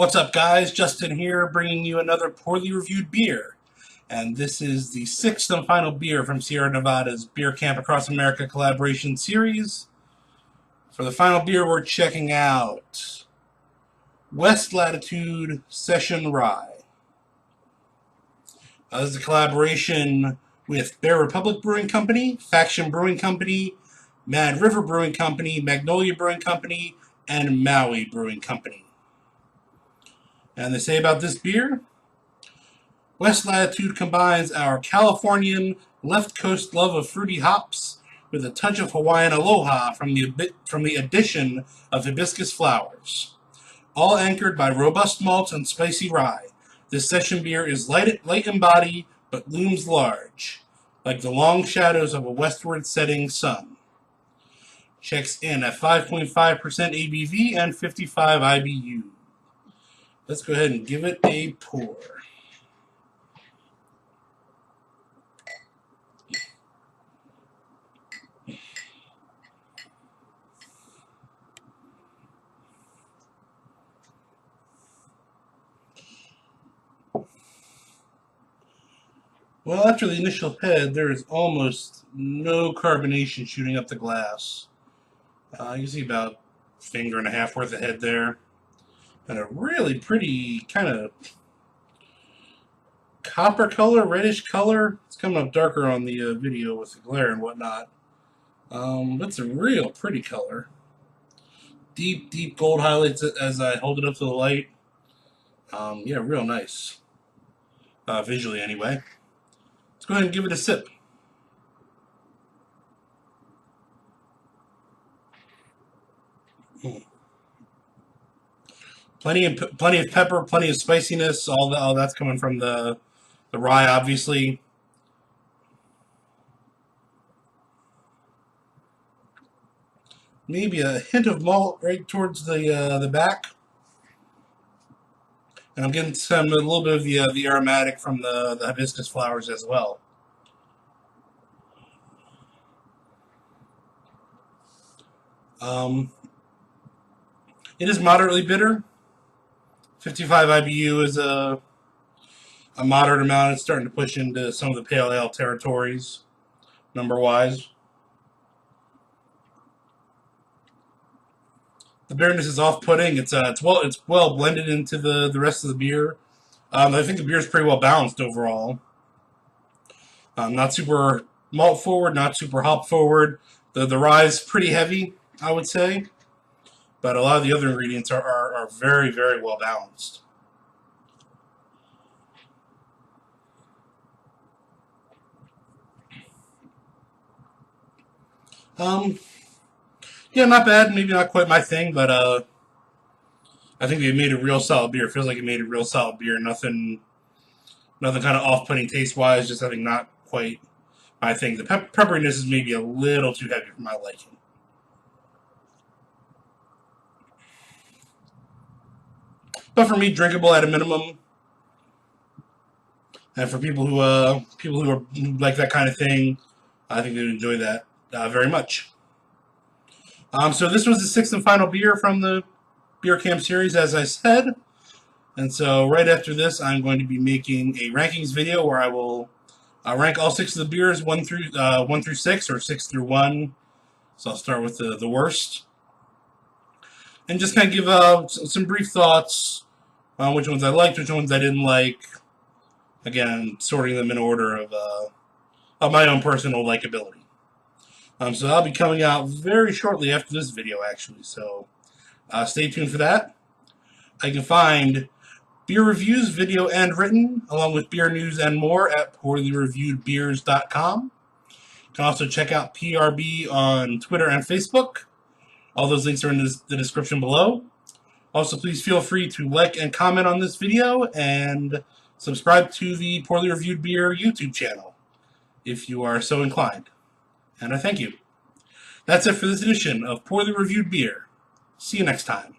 What's up, guys? Justin here, bringing you another poorly reviewed beer. And this is the sixth and final beer from Sierra Nevada's Beer Camp Across America collaboration series. For the final beer, we're checking out West Latitude Session Rye. This is a collaboration with Bear Republic Brewing Company, Faction Brewing Company, Mad River Brewing Company, Magnolia Brewing Company, and Maui Brewing Company. And they say about this beer, West Latitude combines our Californian left coast love of fruity hops with a touch of Hawaiian aloha from the addition of hibiscus flowers. All anchored by robust malts and spicy rye, this session beer is light in body but looms large, like the long shadows of a westward setting sun. Checks in at 5.5% ABV and 55 IBU. Let's go ahead and give it a pour. Well, after the initial head, there is almost no carbonation shooting up the glass. You can see about a finger and a half worth of head there. And a really pretty kind of copper color, reddish color. It's coming up darker on the video with the glare and whatnot. It's a real pretty color. Deep, deep gold highlights as I hold it up to the light. Yeah, real nice. Visually, anyway. Let's go ahead and give it a sip. Plenty of pepper, plenty of spiciness. All that's coming from the rye, obviously. Maybe a hint of malt right towards the back, and I'm getting a little bit of the aromatic from the hibiscus flowers as well. It is moderately bitter. 55 IBU is a moderate amount. It's starting to push into some of the pale ale territories, number-wise. The bitterness is off-putting. It's well blended into the rest of the beer. I think the beer is pretty well balanced overall. Not super malt forward, not super hop forward. The rye is pretty heavy, I would say. But a lot of the other ingredients are very, very well balanced. Yeah, not bad. Maybe not quite my thing, but I think they made a real solid beer. It feels like it made a real solid beer. Nothing kind of off-putting taste-wise. Just I think not quite my thing. The pepperiness is maybe a little too heavy for my liking. But for me, drinkable at a minimum. And for people who like that kind of thing, I think they'd enjoy that very much. So this was the sixth and final beer from the Beer Camp series, as I said. And so right after this, I'm going to be making a rankings video where I will rank all six of the beers 1 through 6 or 6 through 1. So I'll start with the worst. And just kind of give some brief thoughts on which ones I liked, which ones I didn't like. Again, sorting them in order of my own personal likability. So that'll be coming out very shortly after this video, actually. So stay tuned for that. I can find beer reviews, video and written, along with beer news and more at poorlyreviewedbeers.com. You can also check out PRB on Twitter and Facebook. All those links are in the description below. Also, please feel free to like and comment on this video and subscribe to the Poorly Reviewed Beer YouTube channel if you are so inclined. And I thank you. That's it for this edition of Poorly Reviewed Beer. See you next time.